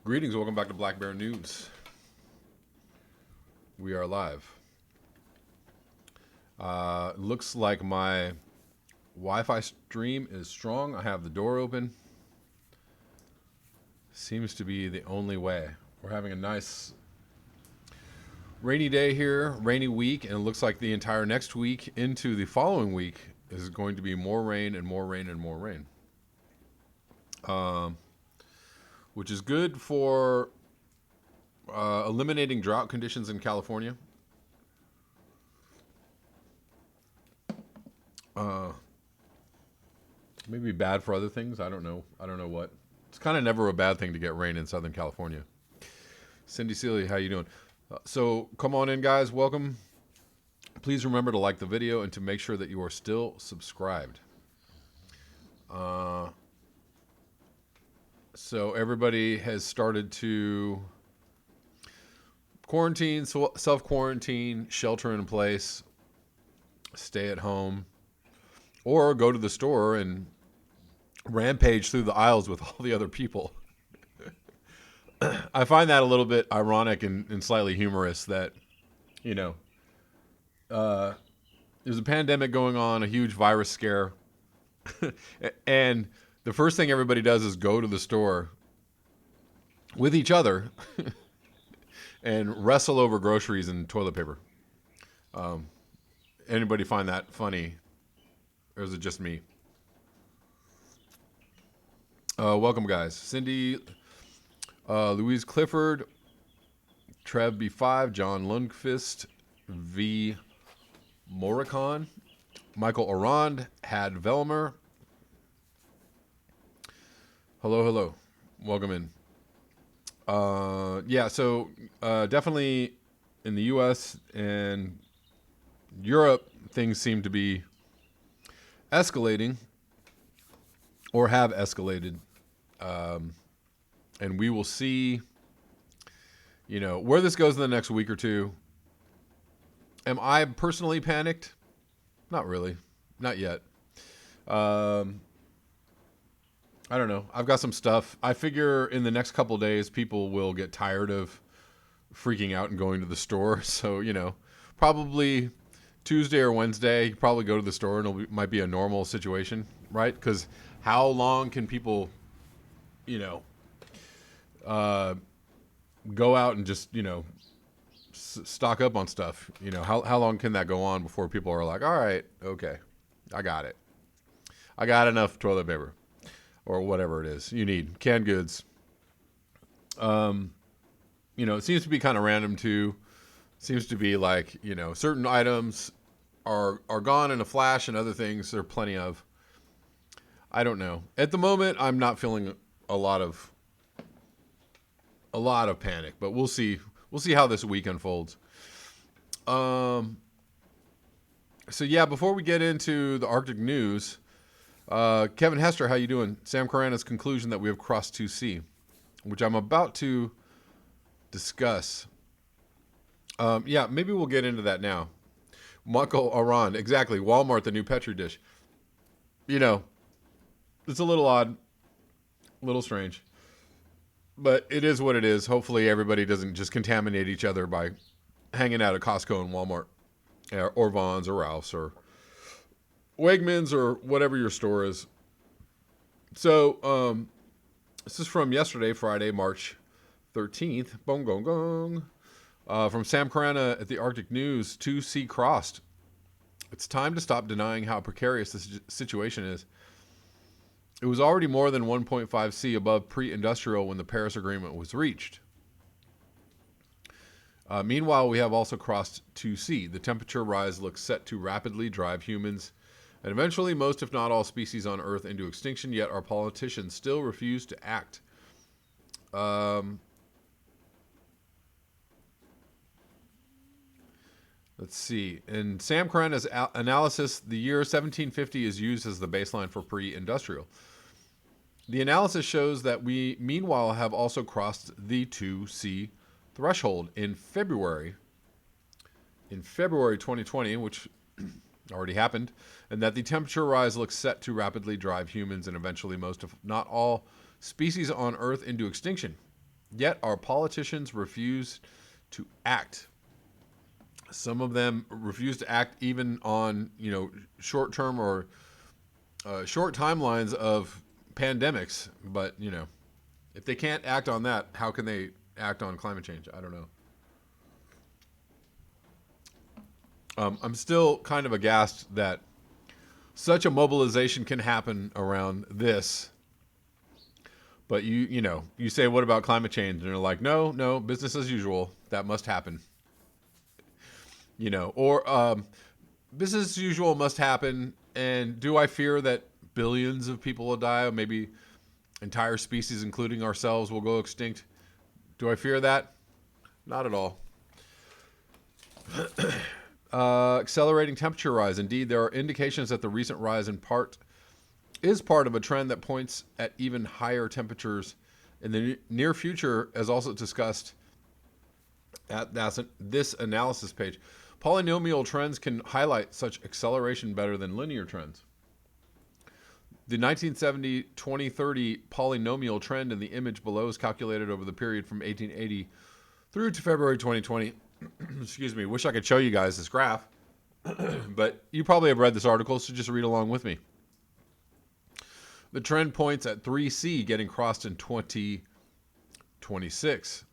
Greetings, welcome back to Black Bear News. We are live. Looks like my Wi-Fi stream is strong. I have the door open. Seems to be the only way. We're having a nice rainy day here, rainy week, and it looks like the entire next week into the following week is going to be more rain and more rain and more rain. Which is good for eliminating drought conditions in California. Maybe bad for other things. I don't know what. It's kind of never a bad thing to get rain in Southern California. Cindy Seeley, how you doing? So come on in, guys. Welcome. Please remember to like the video and to make sure that you are still subscribed. So everybody has started to quarantine, self-quarantine, shelter in place, stay at home, or go to the store and rampage through the aisles with all the other people. I find that a little bit ironic and slightly humorous that, there's a pandemic going on, a huge virus scare, and the first thing everybody does is go to the store with each other and wrestle over groceries and toilet paper. Anybody find that funny? Or is it just me? Welcome, guys. Cindy, Louise Clifford, Trev B5, John Lundqvist, V. Moricon, Michael Arand, Had Velmer. Hello. Welcome in. So definitely in the U.S. and Europe, things seem to be escalating or have escalated. And we will see, where this goes in the next week or two. Am I personally panicked? Not really. Not yet. I don't know. I've got some stuff. I figure in the next couple of days, people will get tired of freaking out and going to the store. So, probably Tuesday or Wednesday, you probably go to the store and it might be a normal situation, right? Because how long can people, go out and just, stock up on stuff? How long can that go on before people are like, all right, okay, I got it. I got enough toilet paper or whatever it is you need, canned goods. It seems to be kind of random too. Seems to be like, certain items are gone in a flash and other things there are plenty of. I don't know. At the moment, I'm not feeling a lot of panic, but we'll see. We'll see how this week unfolds. So yeah, before we get into the Arctic news, Kevin Hester, how you doing? Sam Carana's conclusion that we have crossed 2C, which I'm about to discuss. Maybe we'll get into that now. Michael Aran, exactly. Walmart, the new Petri dish. It's a little odd, a little strange. But it is what it is. Hopefully everybody doesn't just contaminate each other by hanging out at Costco and Walmart or Vons or Ralph's or Wegmans or whatever your store is. So this is from yesterday, Friday, March 13th. Boom, gong, gong. From Sam Carana at the Arctic News, 2C crossed. It's time to stop denying how precarious this situation is. It was already more than 1.5 C above pre-industrial when the Paris Agreement was reached. Meanwhile, we have also crossed 2C. The temperature rise looks set to rapidly drive humans and eventually most, if not all, species on Earth into extinction, yet our politicians still refuse to act. Let's see. In Sam Carana's analysis, the year 1750 is used as the baseline for pre-industrial. The analysis shows that we, meanwhile, have also crossed the 2C threshold in February 2020, which already happened, and that the temperature rise looks set to rapidly drive humans and eventually most, if not all, species on Earth into extinction. Yet our politicians refuse to act. Some of them refuse to act even on, short-term or short timelines of pandemics. But, if they can't act on that, how can they act on climate change? I don't know. I'm still kind of aghast that such a mobilization can happen around this. But you say, what about climate change? And they're like, no, business as usual. That must happen. Or business as usual must happen. And do I fear that billions of people will die? Or maybe entire species, including ourselves, will go extinct? Do I fear that? Not at all. Accelerating temperature rise. Indeed, there are indications that the recent rise is part of a trend that points at even higher temperatures in the near future, as also discussed at this analysis page. Polynomial trends can highlight such acceleration better than linear trends. The 1970-2030 polynomial trend in the image below is calculated over the period from 1880 through to February 2020. Excuse me, wish I could show you guys this graph, but you probably have read this article, so just read along with me. The trend points at 3C getting crossed in 2026.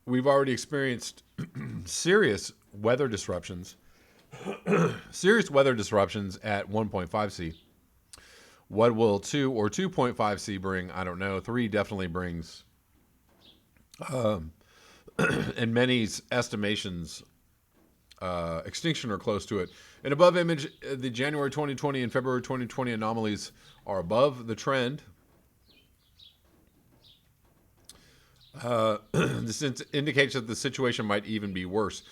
We've already experienced serious weather disruptions. Serious weather disruptions at 1.5C. What will 2 or 2.5C bring? I don't know. 3 definitely brings, in many estimations, extinction or close to it. In above image, the January 2020 and February 2020 anomalies are above the trend. This indicates that the situation might even be worse.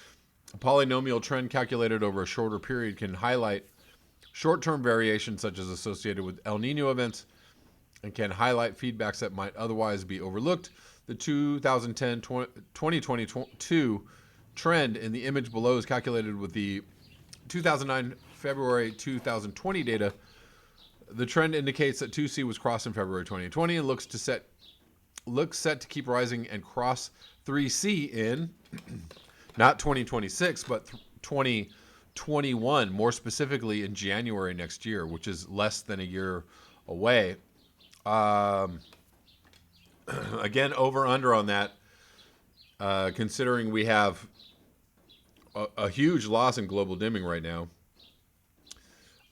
A polynomial trend calculated over a shorter period can highlight short-term variations such as associated with El Nino events and can highlight feedbacks that might otherwise be overlooked. The 2010-2022 trend in the image below is calculated with the 2009 February 2020 data. The trend indicates that 2C was crossed in February 2020 and looks set to keep rising and cross 3C in not 2026 but 2021, more specifically in January next year, which is less than a year away. Again, over under on that, considering we have a huge loss in global dimming right now,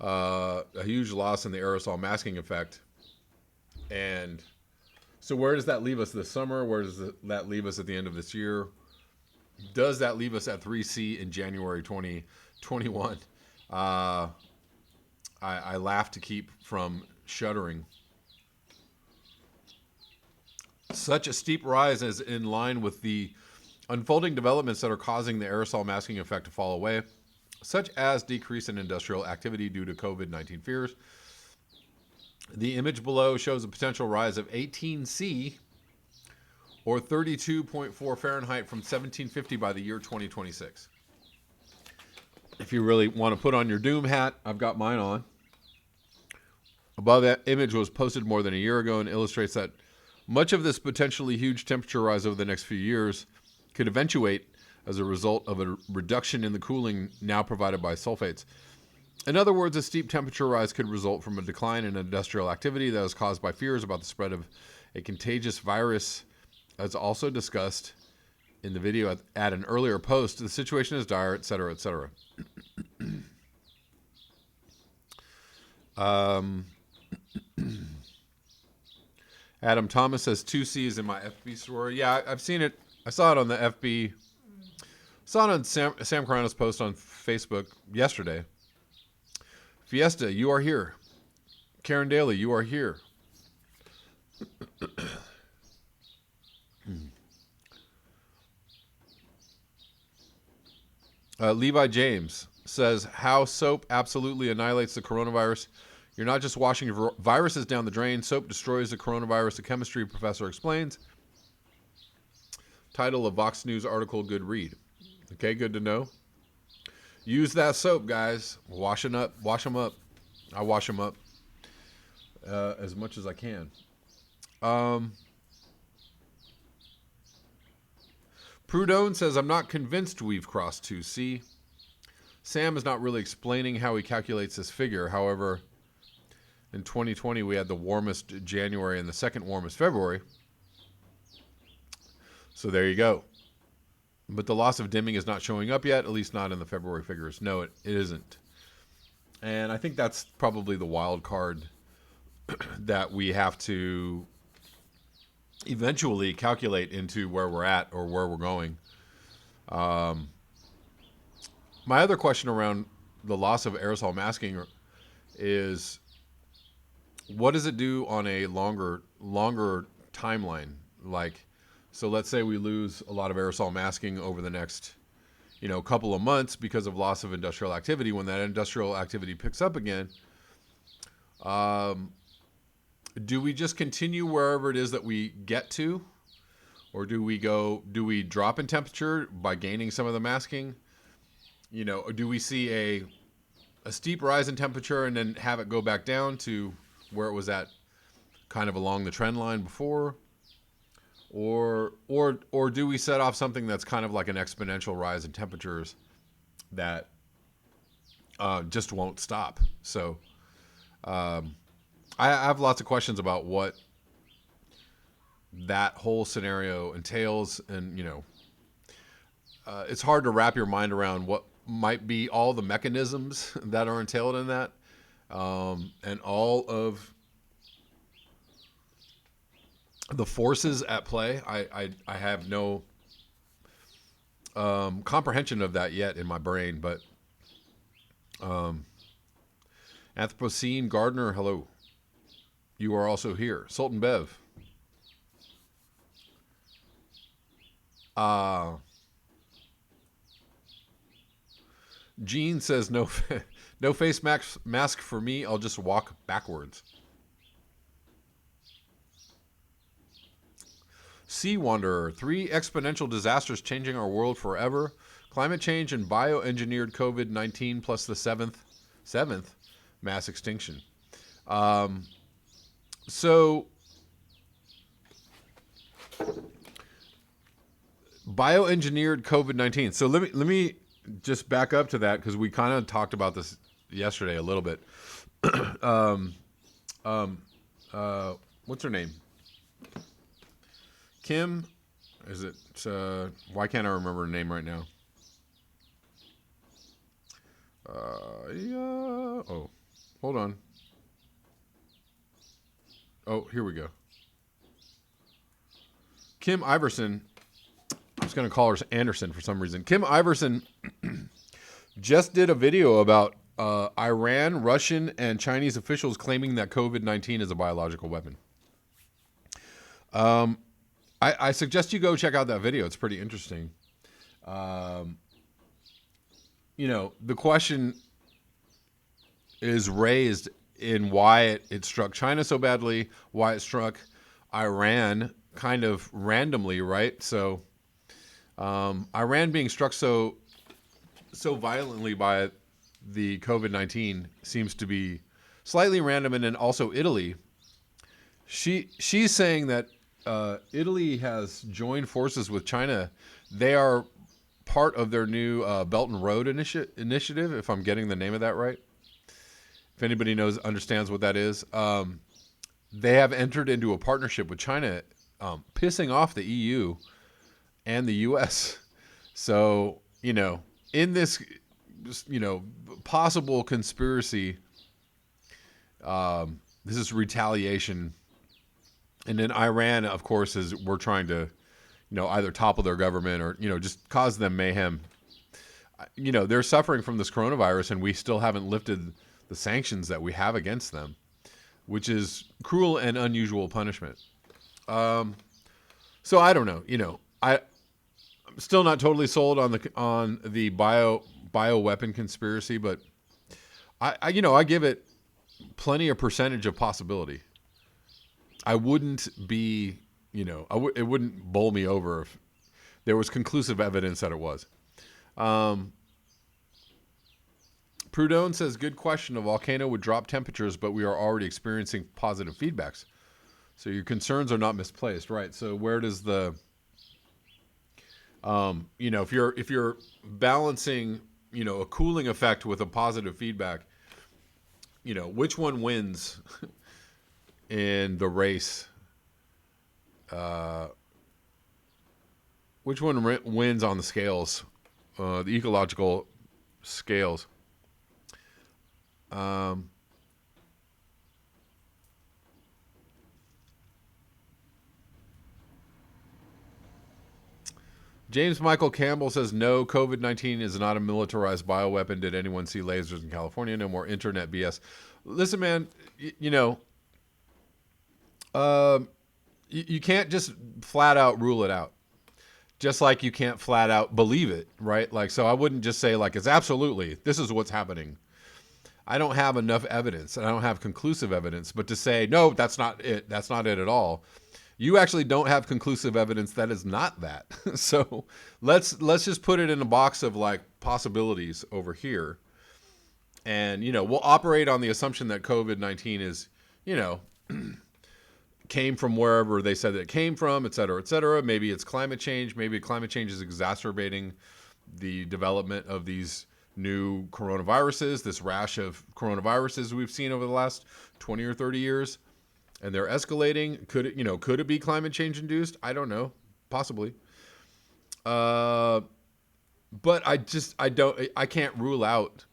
a huge loss in the aerosol masking effect. And so where does that leave us this summer? Where does that leave us at the end of this year? Does that leave us at 3C in January 2021? I laugh to keep from shuddering. Such a steep rise is in line with the unfolding developments that are causing the aerosol masking effect to fall away, such as decrease in industrial activity due to COVID-19 fears. The image below shows a potential rise of 18C or 32.4 Fahrenheit from 1750 by the year 2026. If you really want to put on your doom hat, I've got mine on. Above that image was posted more than a year ago and illustrates that much of this potentially huge temperature rise over the next few years could eventuate as a result of a reduction in the cooling now provided by sulfates. In other words, a steep temperature rise could result from a decline in industrial activity that is caused by fears about the spread of a contagious virus, as also discussed in the video at an earlier post. The situation is dire, etc., etc. Adam Thomas says 2C's in my FB story. Yeah, I've seen it. I saw it on the FB. Saw it on Sam Carano's post on Facebook yesterday. Fiesta, you are here. Karen Daly, you are here. Levi James says, how soap absolutely annihilates the coronavirus. You're not just washing viruses down the drain. Soap destroys the coronavirus, a chemistry professor explains. Title of Vox News article, good read. Okay, good to know. Use that soap, guys. Wash them up. I wash them up as much as I can. Um, Prudhomme says, I'm not convinced we've crossed 2C. Sam is not really explaining how he calculates this figure. However, in 2020, we had the warmest January and the second warmest February. So there you go. But the loss of dimming is not showing up yet, at least not in the February figures. No, it isn't. And I think that's probably the wild card that we have to eventually calculate into where we're at or where we're going. My other question around the loss of aerosol masking is, what does it do on a longer timeline? Like, so let's say we lose a lot of aerosol masking over the next, couple of months because of loss of industrial activity. When that industrial activity picks up again, do we just continue wherever it is that we get to? Or do we drop in temperature by gaining some of the masking? Or do we see a steep rise in temperature and then have it go back down to where it was at kind of along the trend line before? Or do we set off something that's kind of like an exponential rise in temperatures that just won't stop? So I have lots of questions about what that whole scenario entails, and it's hard to wrap your mind around what might be all the mechanisms that are entailed in that, and all of the forces at play. I have no comprehension of that yet in my brain, but Anthropocene Gardner, hello. You are also here. Sultan Bev. Gene says no face mask for me. I'll just walk backwards. Sea Wanderer, 3 exponential disasters changing our world forever. Climate change and bioengineered COVID-19 plus the seventh mass extinction. So bioengineered COVID-19. So let me just back up to that, because we kind of talked about this yesterday a little bit. What's her name? Kim? Is it? Why can't I remember her name right now? Yeah. Oh, hold on. Oh, here we go. Kim Iverson. I was going to call her Anderson for some reason. Kim Iverson just did a video about Iran, Russian, and Chinese officials claiming that COVID-19 is a biological weapon. I suggest you go check out that video. It's pretty interesting. The question is raised in why it struck China so badly, why it struck Iran kind of randomly, right? So Iran being struck so violently by the COVID-19 seems to be slightly random. And then also Italy. She's saying that Italy has joined forces with China. They are part of their new Belt and Road initiative, if I'm getting the name of that right. If anybody understands what that is. They have entered into a partnership with China, pissing off the EU and the US. So, in this, possible conspiracy, this is retaliation. And then Iran, of course, we're trying to, either topple their government or, just cause them mayhem. They're suffering from this coronavirus, and we still haven't lifted the sanctions that we have against them, which is cruel and unusual punishment. So I don't know. I'm still not totally sold on the bioweapon conspiracy, but I give it plenty of percentage of possibility. I wouldn't be, it wouldn't bowl me over if there was conclusive evidence that it was. Prudhomme says, good question. A volcano would drop temperatures, but we are already experiencing positive feedbacks. So your concerns are not misplaced, right? So where does the, if you're balancing, a cooling effect with a positive feedback, which one wins in the race? Which one wins on the scales, the ecological scales? James Michael Campbell says, no, COVID-19 is not a militarized bioweapon. Did anyone see lasers in California? No more internet BS. Listen, man, you can't just flat out rule it out. Just like you can't flat out believe it, right? Like, so I wouldn't just say, like, it's absolutely, this is what's happening. I don't have enough evidence, and I don't have conclusive evidence. But to say, no, that's not it at all. You actually don't have conclusive evidence that is not that. So let's just put it in a box of like possibilities over here. And, we'll operate on the assumption that COVID-19 is, came from wherever they said that it came from, et cetera, et cetera. Maybe it's climate change. Maybe climate change is exacerbating the development of these new coronaviruses, this rash of coronaviruses we've seen over the last 20 or 30 years. And they're escalating. Could it be climate change induced? I don't know. Possibly. But I can't rule out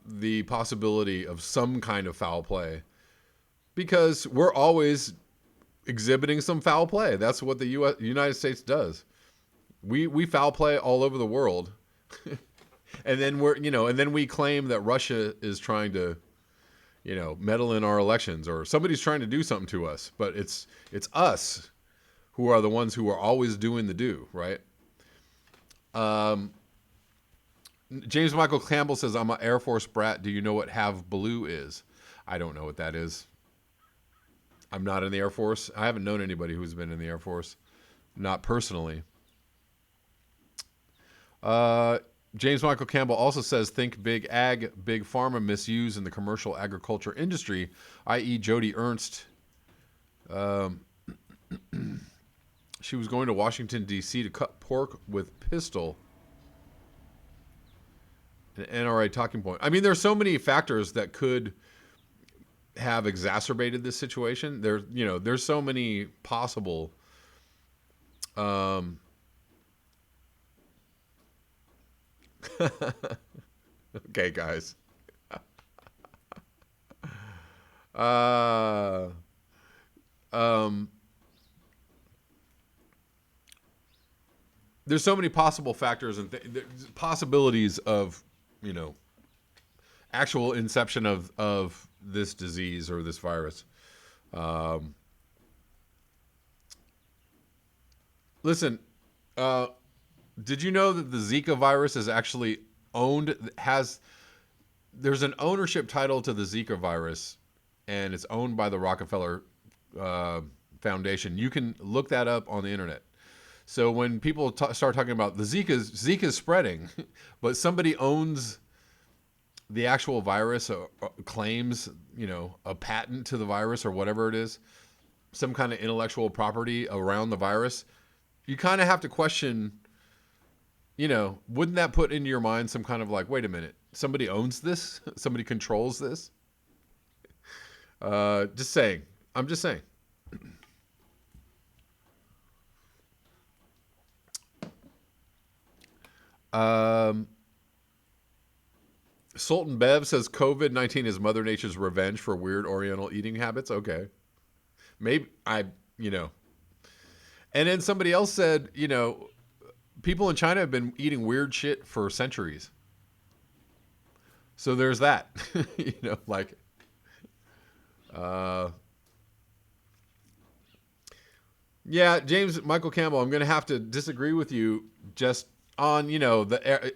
the possibility of some kind of foul play, because we're always exhibiting some foul play. That's what the United States does. We foul play all over the world. And then we claim that Russia is trying to, meddle in our elections, or somebody's trying to do something to us, but it's us who are the ones who are always doing the do, right? James Michael Campbell says, I'm an Air Force brat. Do you know what Have Blue is? I don't know what that is. I'm not in the Air Force. I haven't known anybody who's been in the Air Force. Not personally. James Michael Campbell also says, think big ag, big pharma misuse in the commercial agriculture industry, i.e. Jody Ernst. She was going to Washington, D.C. to cut pork with pistol. An NRA talking point. I mean, there's so many factors that could have exacerbated this situation. There's so many possible okay, guys. There's so many possible factors and possibilities of, actual inception of this disease or this virus. Listen, did you know that the Zika virus is actually there's an ownership title to the Zika virus, and it's owned by the Rockefeller Foundation. You can look that up on the internet. So when people start talking about the Zika's spreading, but somebody owns the actual virus, or claims, a patent to the virus or whatever it is, some kind of intellectual property around the virus, you kind of have to question, wouldn't that put into your mind some kind of like, wait a minute, somebody owns this? Somebody controls this? Just saying. I'm just saying. Sultan Bev says COVID-19 is Mother Nature's revenge for weird Oriental eating habits. Okay. Maybe and then somebody else said, people in China have been eating weird shit for centuries. So there's that, yeah, James Michael Campbell, I'm going to have to disagree with you just on,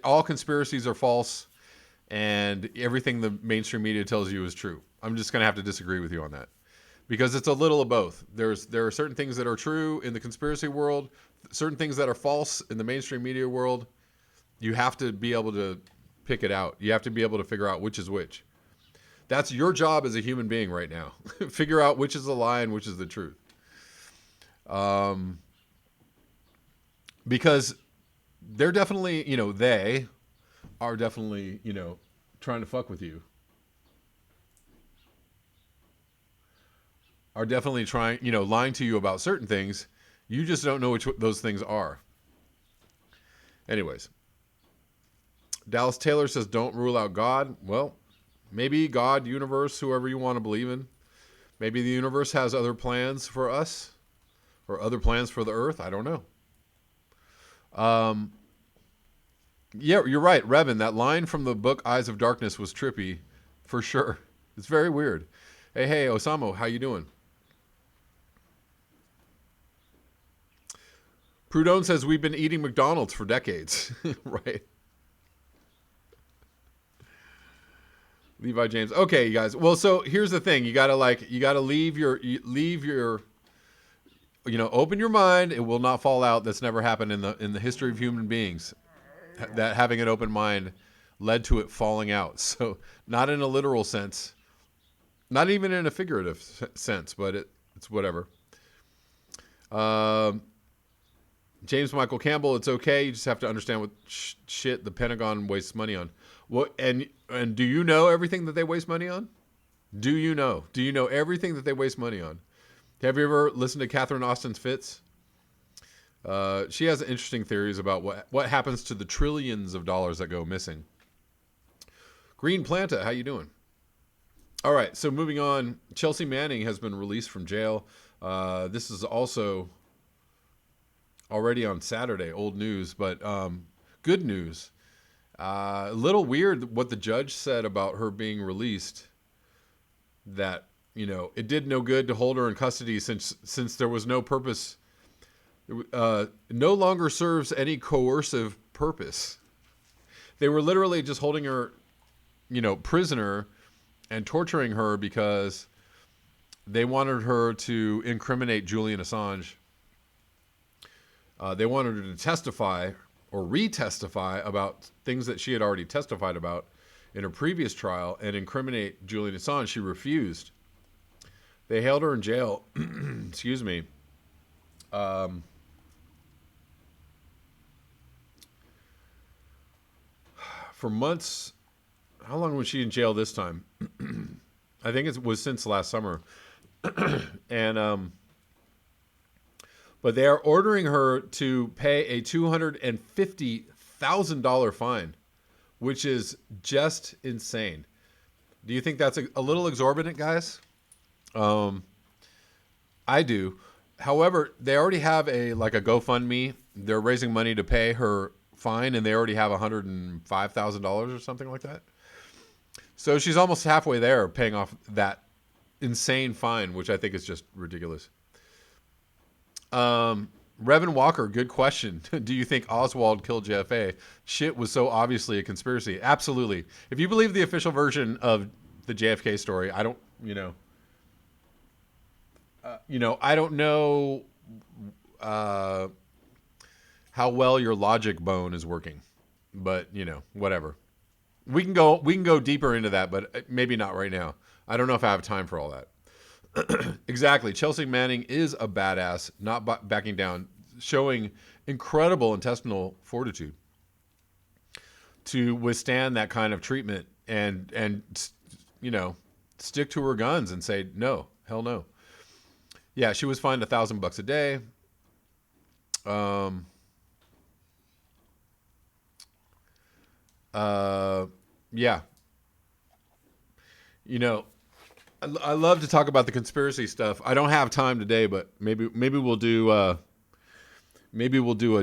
all conspiracies are false and everything the mainstream media tells you is true. I'm just going to have to disagree with you on that, because it's a little of both. There are certain things that are true in the conspiracy world, certain things that are false in the mainstream media world, You have to be able to pick it out. You have to be able to figure out which is which. That's your job as a human being right now. Figure out which is the lie and which is the truth. Because they're definitely, they are definitely, trying to fuck with you. Are definitely trying, lying to you about certain things. You just don't know which those things are. Anyways, Dallas Taylor says, don't rule out God. Well, maybe God, universe, whoever you want to believe in. Maybe the universe has other plans for us or other plans for the earth. I don't know. Yeah, you're right, Revan. That line from the book Eyes of Darkness was trippy, for sure. It's very weird. Hey, Osamu, how you doing? Prudhomme says we've been eating McDonald's for decades. Right. Levi James. Okay, you guys. Well, so here's the thing. You gotta leave your, open your mind. It will not fall out. That's never happened in the history of human beings. That having an open mind led to it falling out. So not in a literal sense, not even in a figurative sense, but it's whatever. James Michael Campbell, it's okay. You just have to understand what shit the Pentagon wastes money on. What and do you know everything that they waste money on? Do you know? Do you know everything that they waste money on? Have you ever listened to Catherine Austin Fitz? She has interesting theories about what happens to the trillions of dollars that go missing. Green Planta, how you doing? All right, so moving on. Chelsea Manning has been released from jail. This is also already on Saturday, old news, but good news. A little weird what the judge said about her being released. That, it did no good to hold her in custody since there was no purpose. No longer serves any coercive purpose. They were literally just holding her, prisoner and torturing her because they wanted her to incriminate Julian Assange. They wanted her to testify or retestify about things that she had already testified about in her previous trial and incriminate Julian Assange. She refused. They held her in jail, excuse me, for months. How long was she in jail this time? I think it was since last summer. And but they are ordering her to pay a $250,000 fine, which is just insane. Do you think that's a little exorbitant, guys? I do. However, they already have a GoFundMe. They're raising money to pay her fine, and they already have $105,000 or something like that. So she's almost halfway there, paying off that insane fine, which I think is just ridiculous. Revan Walker, good question. Do you think Oswald killed JFK? Shit was so obviously a conspiracy. Absolutely. If you believe the official version of the JFK story, I don't, I don't know how well your logic bone is working, but whatever. We can go deeper into that, but maybe not right now. I don't know if I have time for all that. Exactly. Chelsea Manning is a badass, not backing down, showing incredible intestinal fortitude to withstand that kind of treatment and stick to her guns and say no, hell no. Yeah, she was fined $1,000 a day. Yeah. I love to talk about the conspiracy stuff. I don't have time today, but maybe we'll do a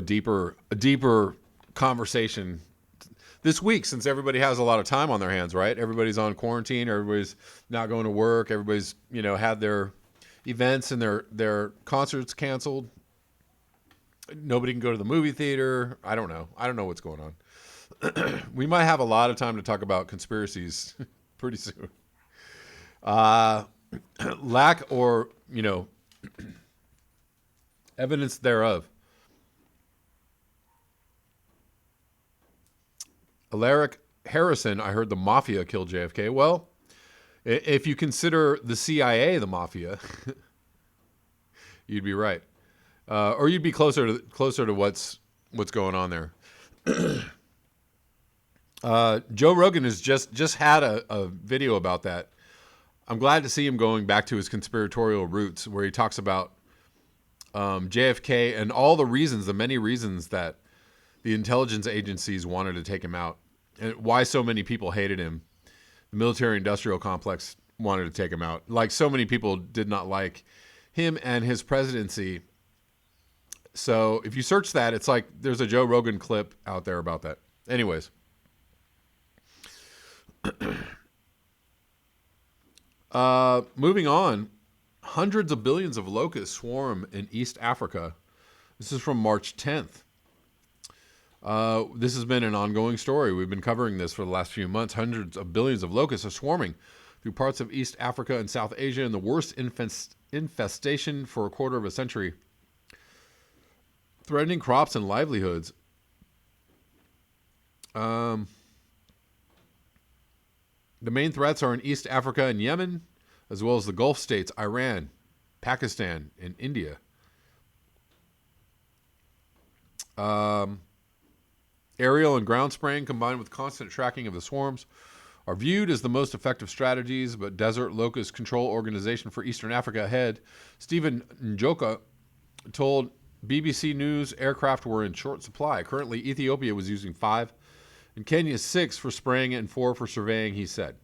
deeper conversation this week, since everybody has a lot of time on their hands, right? Everybody's on quarantine. Everybody's not going to work. Everybody's had their events and their concerts canceled. Nobody can go to the movie theater. I don't know what's going on. We might have a lot of time to talk about conspiracies pretty soon. Lack or, evidence thereof. Alaric Harrison, I heard the mafia killed JFK. Well, if you consider the CIA the mafia, you'd be right, or you'd be closer to what's going on there. Joe Rogan has just had a video about that. I'm glad to see him going back to his conspiratorial roots, where he talks about JFK and all the reasons, the many reasons that the intelligence agencies wanted to take him out, and why so many people hated him. The military-industrial complex wanted to take him out. Like, so many people did not like him and his presidency. So if you search that, it's like there's a Joe Rogan clip out there about that. Anyways. Moving on. Hundreds of billions of locusts swarm in East Africa. This is from March 10th. This has been an ongoing story. We've been covering this for the last few months. Hundreds of billions of locusts are swarming through parts of East Africa and South Asia in the worst infestation for a quarter of a century, threatening crops and livelihoods. The main threats are in East Africa and Yemen, as well as the Gulf states, Iran, Pakistan, and India. Aerial and ground spraying combined with constant tracking of the swarms are viewed as the most effective strategies, but Desert Locust Control Organization for Eastern Africa head Stephen Njoka told BBC News aircraft were in short supply. Currently, Ethiopia was using 5 and Kenya 6 for spraying and 4 for surveying, he said.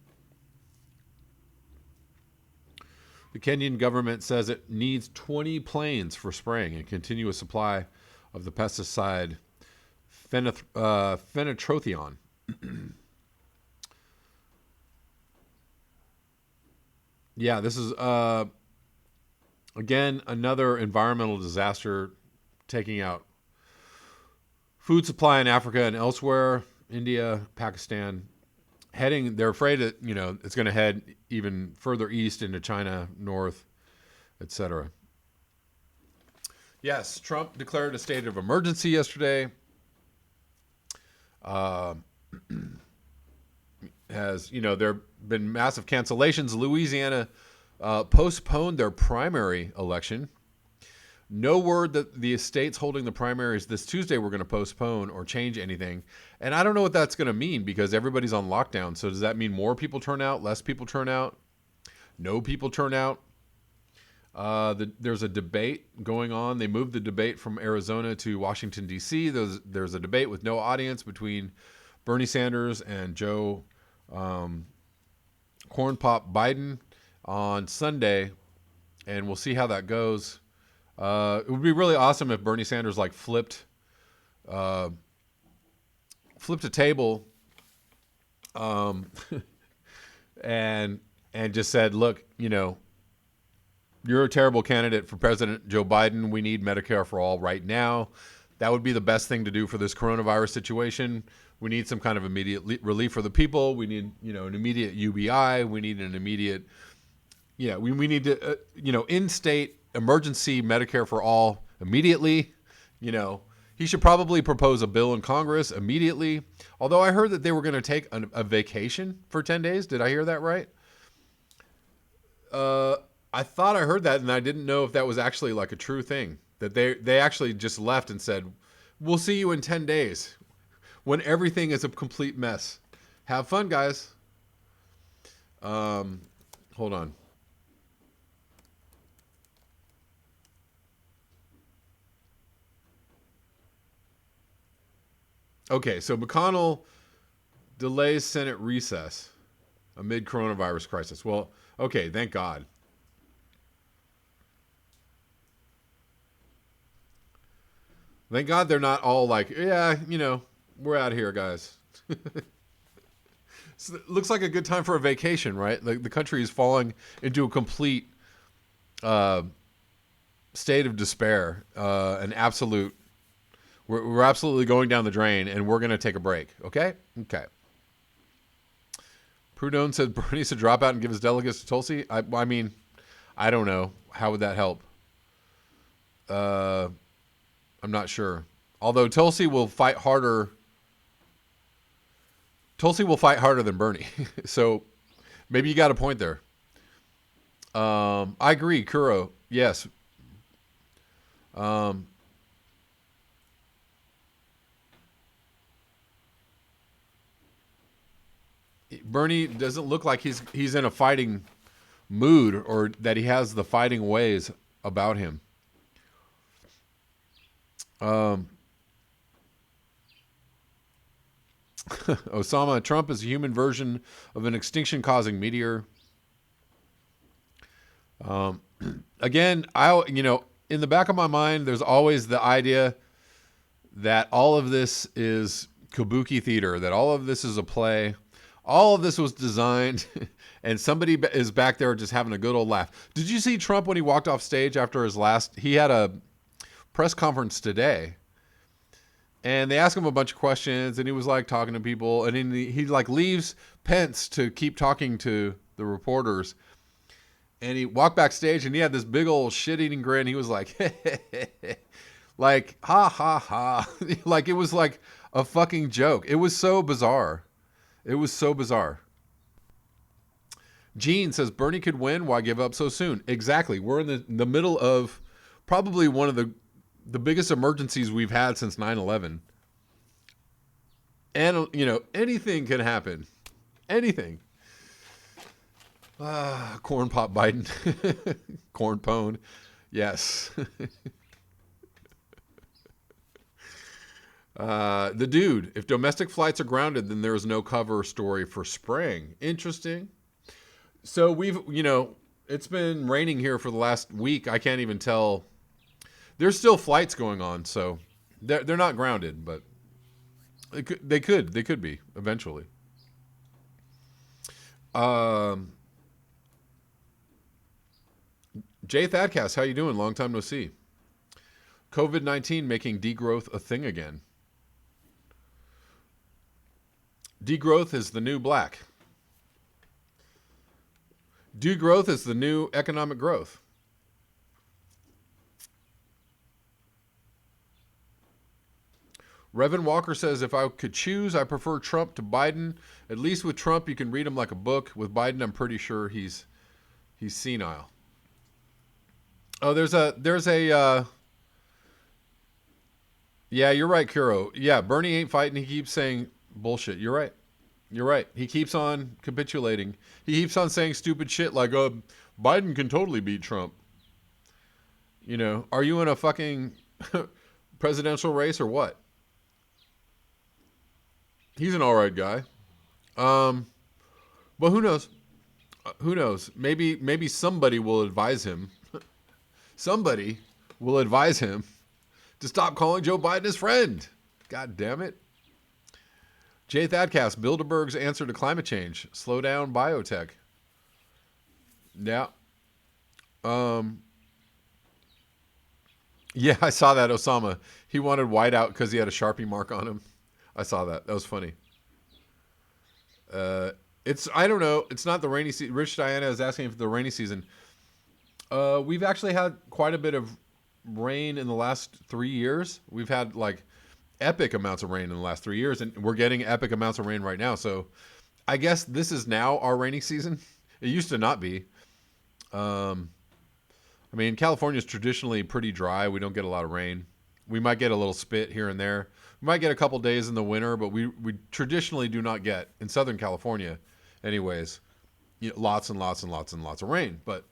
The Kenyan government says it needs 20 planes for spraying and continuous supply of the pesticide phenotrophion. Yeah, this is, again, another environmental disaster taking out food supply in Africa and elsewhere, India, Pakistan. They're afraid that, it's going to head even further east into China, north, etc. Yes, Trump declared a state of emergency yesterday. There have been massive cancellations. Louisiana postponed their primary election. No word that the states holding the primaries this Tuesday were going to postpone or change anything. And I don't know what that's going to mean, because everybody's on lockdown. So does that mean more people turn out, less people turn out, no people turn out? There's a debate going on. They moved the debate from Arizona to Washington, D.C. There's a debate with no audience between Bernie Sanders and Joe Corn Pop Biden on Sunday, and we'll see how that goes. It would be really awesome if Bernie Sanders flipped a table, and just said, look, you're a terrible candidate for President Joe Biden. We need Medicare for all right now. That would be the best thing to do for this coronavirus situation. We need some kind of immediate relief for the people. We need, an immediate UBI. We need an immediate, we need to, in-state emergency Medicare for all immediately. He should probably propose a bill in Congress immediately. Although I heard that they were going to take a vacation for 10 days. Did I hear that right? I thought I heard that, and I didn't know if that was actually a true thing. That they actually just left and said, we'll see you in 10 days when everything is a complete mess. Have fun, guys. Hold on. Okay, so McConnell delays Senate recess amid coronavirus crisis. Well, okay, thank God. Thank God they're not all we're out of here, guys. So it looks like a good time for a vacation, right? The country is falling into a complete state of despair, an absolute. We're absolutely going down the drain, and we're going to take a break. Okay. Prudhomme said Bernie needs to drop out and give his delegates to Tulsi. I mean, I don't know. How would that help? I'm not sure. Although Tulsi will fight harder Tulsi will fight harder than Bernie. So maybe you got a point there. I agree, Kuro. Yes. Um, Bernie doesn't look like he's in a fighting mood or that he has the fighting ways about him. Um, Osama, Trump is a human version of an extinction-causing meteor. Um, Again, in the back of my mind, there's always the idea that all of this is kabuki theater, that all of this is a play, all of this was designed, and somebody is back there just having a good old laugh. Did you see Trump when he walked off stage after he had a press conference today, and they asked him a bunch of questions, and he was like talking to people, and then he like leaves Pence to keep talking to the reporters. And he walked backstage and he had this big old shit-eating grin. He was like, like, ha, ha, ha. Like, it was like a fucking joke. It was so bizarre. It was so bizarre. Gene says, Bernie could win. Why give up so soon? Exactly. We're in the middle of probably one of the biggest emergencies we've had since 9/11. And, anything can happen. Anything. Corn pop Biden. Corn pone. Yes. The dude. If domestic flights are grounded, then there is no cover story for spring. Interesting. So it's been raining here for the last week. I can't even tell. There's still flights going on, so they're not grounded, but they could be eventually. Jay Thadcast, how you doing? Long time no see. COVID-19 making degrowth a thing again. Degrowth is the new black. Degrowth is the new economic growth. Revan Walker says, if I could choose, I prefer Trump to Biden. At least with Trump, you can read him like a book. With Biden, I'm pretty sure he's senile. Oh, there's a yeah, you're right, Kuro. Yeah, Bernie ain't fighting. He keeps saying bullshit. You're right. You're right. He keeps on capitulating. He keeps on saying stupid shit like, Biden can totally beat Trump. Are you in a fucking presidential race or what? He's an all right guy. But who knows? Who knows? Maybe somebody will advise him. Somebody will advise him to stop calling Joe Biden his friend. God damn it. Jay Thadcast, Bilderberg's answer to climate change. Slow down biotech. Yeah. Yeah, I saw that, Osama. He wanted whiteout because he had a Sharpie mark on him. I saw that. That was funny. I don't know. It's not the rainy season. Rich Diana is asking if the rainy season. We've actually had quite a bit of rain in the last 3 years. We've had like epic amounts of rain in the last 3 years, and we're getting epic amounts of rain right now. So I guess this is now our rainy season. It used to not be. California is traditionally pretty dry. We don't get a lot of rain. We might get a little spit here and there. We might get a couple days in the winter, but we traditionally do not get, in Southern California anyways, lots and lots and lots and lots of rain. But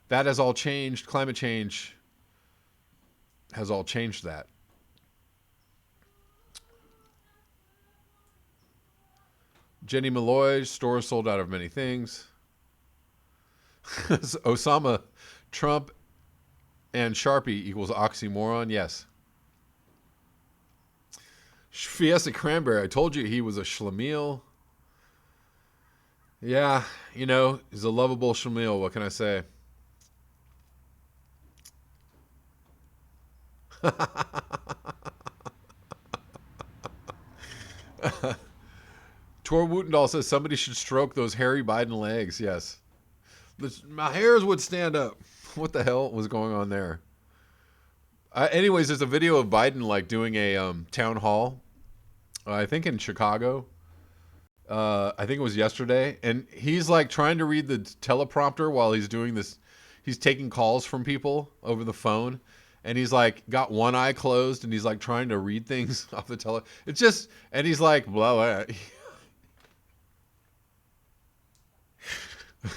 that has all changed. Climate change has all changed that. Jenny Malloy, stores sold out of many things. Osama, Trump and Sharpie equals oxymoron. Yes. Fiesta Cranberry, I told you he was a schlemiel. Yeah, he's a lovable schlemiel. What can I say? Tor Wootendahl says somebody should stroke those hairy Biden legs. Yes. My hairs would stand up. What the hell was going on there? Anyways, there's a video of Biden like doing a town hall, I think in Chicago. I think it was yesterday, and he's like trying to read the teleprompter while he's doing this. He's taking calls from people over the phone, and he's like got one eye closed, and he's like trying to read things off the tele. It's just, and he's like, blah, blah.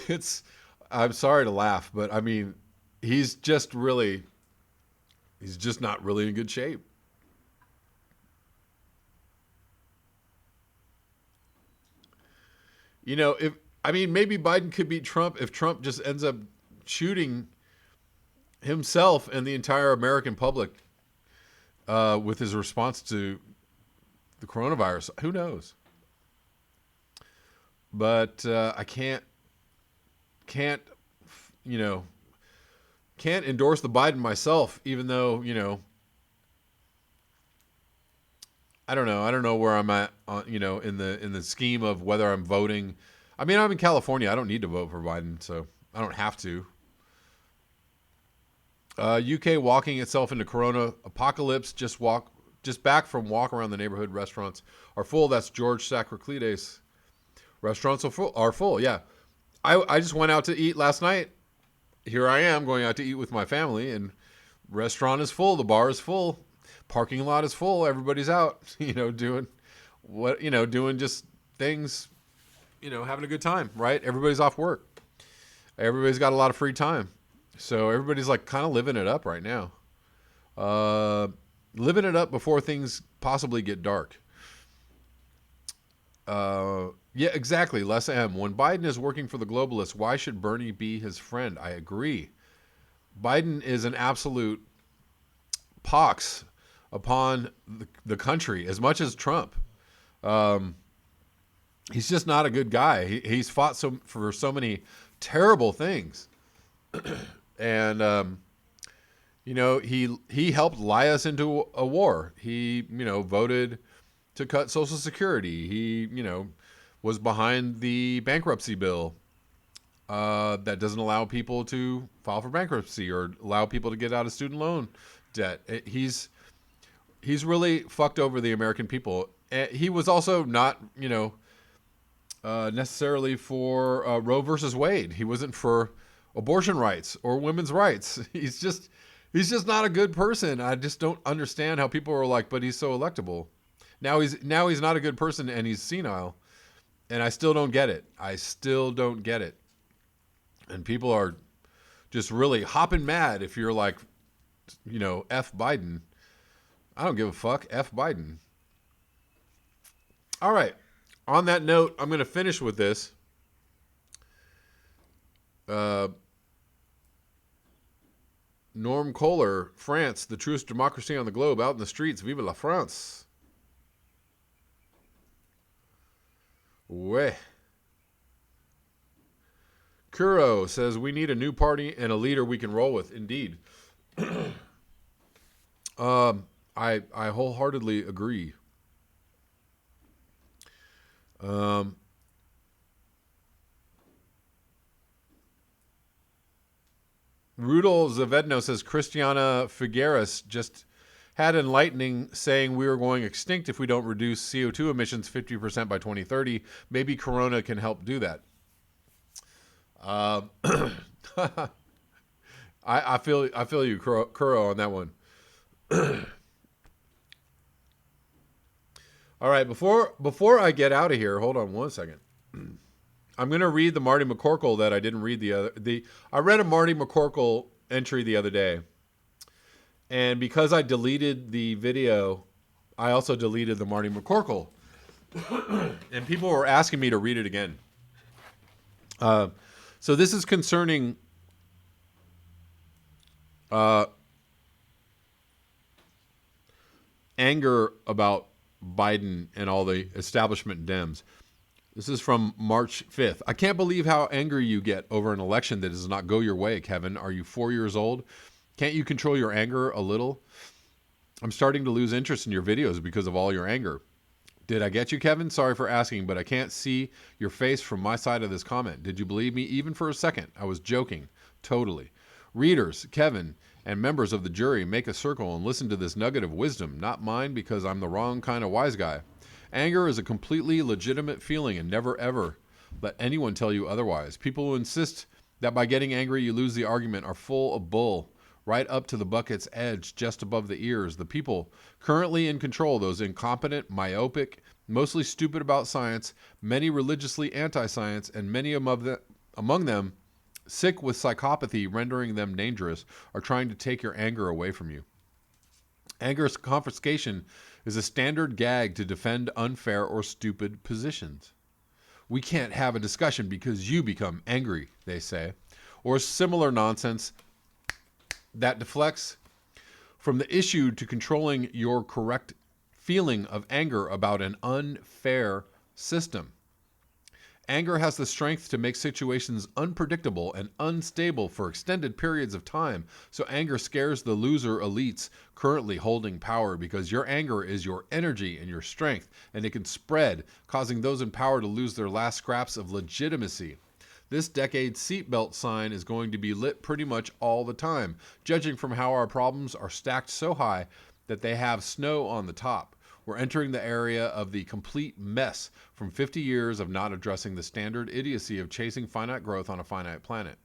It's. I'm sorry to laugh, but I mean, he's just really, he's just not really in good shape. You know, if I mean, maybe Biden could beat Trump if Trump just ends up shooting himself and the entire American public with his response to the coronavirus. Who knows? But I can't, you know, can't endorse the Biden myself, even though I don't know. I don't know where I'm at, in the scheme of whether I'm voting. I mean, I'm in California. I don't need to vote for Biden, so I don't have to. UK walking itself into Corona apocalypse. Just back from walk around the neighborhood. Restaurants are full. That's George Sacroclides. Restaurants are full. Are full. Yeah, I just went out to eat last night. Here I am going out to eat with my family, and restaurant is full. The bar is full. Parking lot is full. Everybody's out. Doing doing just things. Having a good time. Right. Everybody's off work. Everybody's got a lot of free time. So everybody's like kind of living it up right now. Living it up before things possibly get dark. Yeah, exactly. Les M. When Biden is working for the globalists, why should Bernie be his friend? I agree. Biden is an absolute pox upon the country as much as Trump. He's just not a good guy. He's fought for so many terrible things. And he helped lie us into a war. He voted to cut Social Security. He was behind the bankruptcy bill that doesn't allow people to file for bankruptcy or allow people to get out of student loan debt. He's really fucked over the American people. He was also not necessarily for Roe versus Wade. He wasn't for abortion rights or women's rights. He's just not a good person. I just don't understand how people are like, but he's so electable. Now he's not a good person and he's senile. And I still don't get it. And people are just really hopping mad if you're like, F Biden. I don't give a fuck. F Biden. All right. On that note, I'm going to finish with this. Norm Kohler, France, the truest democracy on the globe, out in the streets. Vive la France. Ouais. Kuro says we need a new party and a leader we can roll with. Indeed. I wholeheartedly agree. Rudol Zavedno says Christiana Figueres just had enlightening saying we are going extinct if we don't reduce CO2 emissions 50% by 2030. Maybe Corona can help do that. I feel you, Kuro, on that one. All right, before I get out of here, hold on one second. I'm going to read the Marty McCorkle that I didn't read I read a Marty McCorkle entry the other day. And because I deleted the video, I also deleted the Marty McCorkle. And people were asking me to read it again. So this is concerning anger about Biden and all the establishment Dems. This is from March 5th. I can't believe how angry you get over an election that does not go your way, Kevin. Are you 4 years old? Can't you control your anger a little? I'm starting to lose interest in your videos because of all your anger. Did I get you, Kevin? Sorry for asking, but I can't see your face from my side of this comment. Did you believe me even for a second? I was joking. Totally. Readers, Kevin, and members of the jury, make a circle and listen to this nugget of wisdom, not mine because I'm the wrong kind of wise guy. Anger is a completely legitimate feeling, and never ever let anyone tell you otherwise. People who insist that by getting angry you lose the argument are full of bull, right up to the bucket's edge just above the ears. The people currently in control, those incompetent, myopic, mostly stupid about science, many religiously anti-science, and many among them sick with psychopathy rendering them dangerous, are trying to take your anger away from you. Anger confiscation is a standard gag to defend unfair or stupid positions. We can't have a discussion because you become angry, they say, or similar nonsense that deflects from the issue to controlling your correct feeling of anger about an unfair system. Anger has the strength to make situations unpredictable and unstable for extended periods of time, so anger scares the loser elites currently holding power because your anger is your energy and your strength, and it can spread, causing those in power to lose their last scraps of legitimacy. This decade's seatbelt sign is going to be lit pretty much all the time, judging from how our problems are stacked so high that they have snow on the top. We're entering the area of the complete mess from 50 years of not addressing the standard idiocy of chasing finite growth on a finite planet.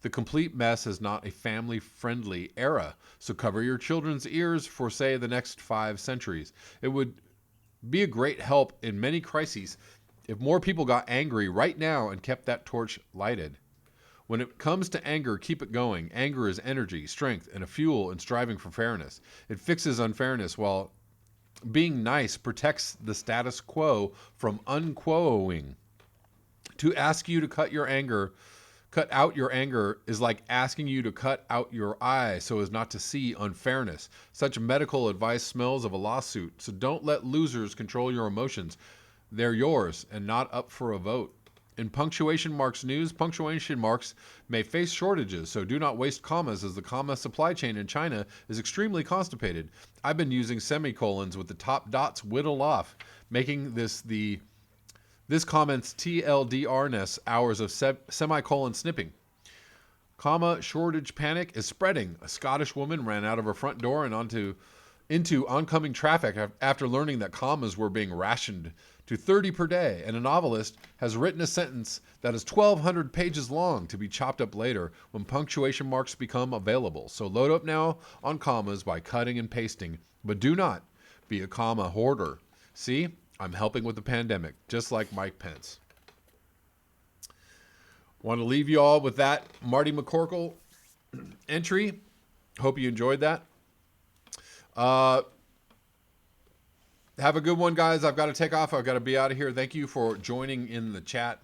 The complete mess is not a family-friendly era, so cover your children's ears for, say, the next 5 centuries. It would be a great help in many crises if more people got angry right now and kept that torch lighted. When it comes to anger, keep it going. Anger is energy, strength, and a fuel in striving for fairness. It fixes unfairness while being nice protects the status quo from unquoing. To ask you to cut out your anger is like asking you to cut out your eye so as not to see unfairness. Such medical advice smells of a lawsuit, so don't let losers control your emotions. They're yours and not up for a vote. In punctuation marks news, punctuation marks may face shortages, so do not waste commas as the comma supply chain in China is extremely constipated. I've been using semicolons with the top dots whittled off, making this comment's TLDR-ness hours of semicolon snipping. Comma shortage panic is spreading. A Scottish woman ran out of her front door and into oncoming traffic after learning that commas were being rationed to 30 per day, and a novelist has written a sentence that is 1,200 pages long to be chopped up later when punctuation marks become available. So load up now on commas by cutting and pasting, but do not be a comma hoarder. See, I'm helping with the pandemic, just like Mike Pence. Want to leave you all with that Marty McCorkle entry. Hope you enjoyed that. Have a good one, guys. I've got to take off. I've got to be out of here. Thank you for joining in the chat.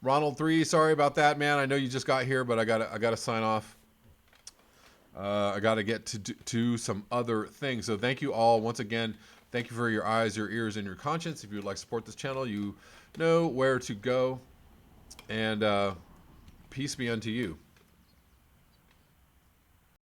Ronald 3, sorry about that, man. I know you just got here, but I gotta sign off. I got to get to some other things. So thank you all once again. Thank you for your eyes, your ears, and your conscience. If you would like to support this channel, you know where to go. And peace be unto you.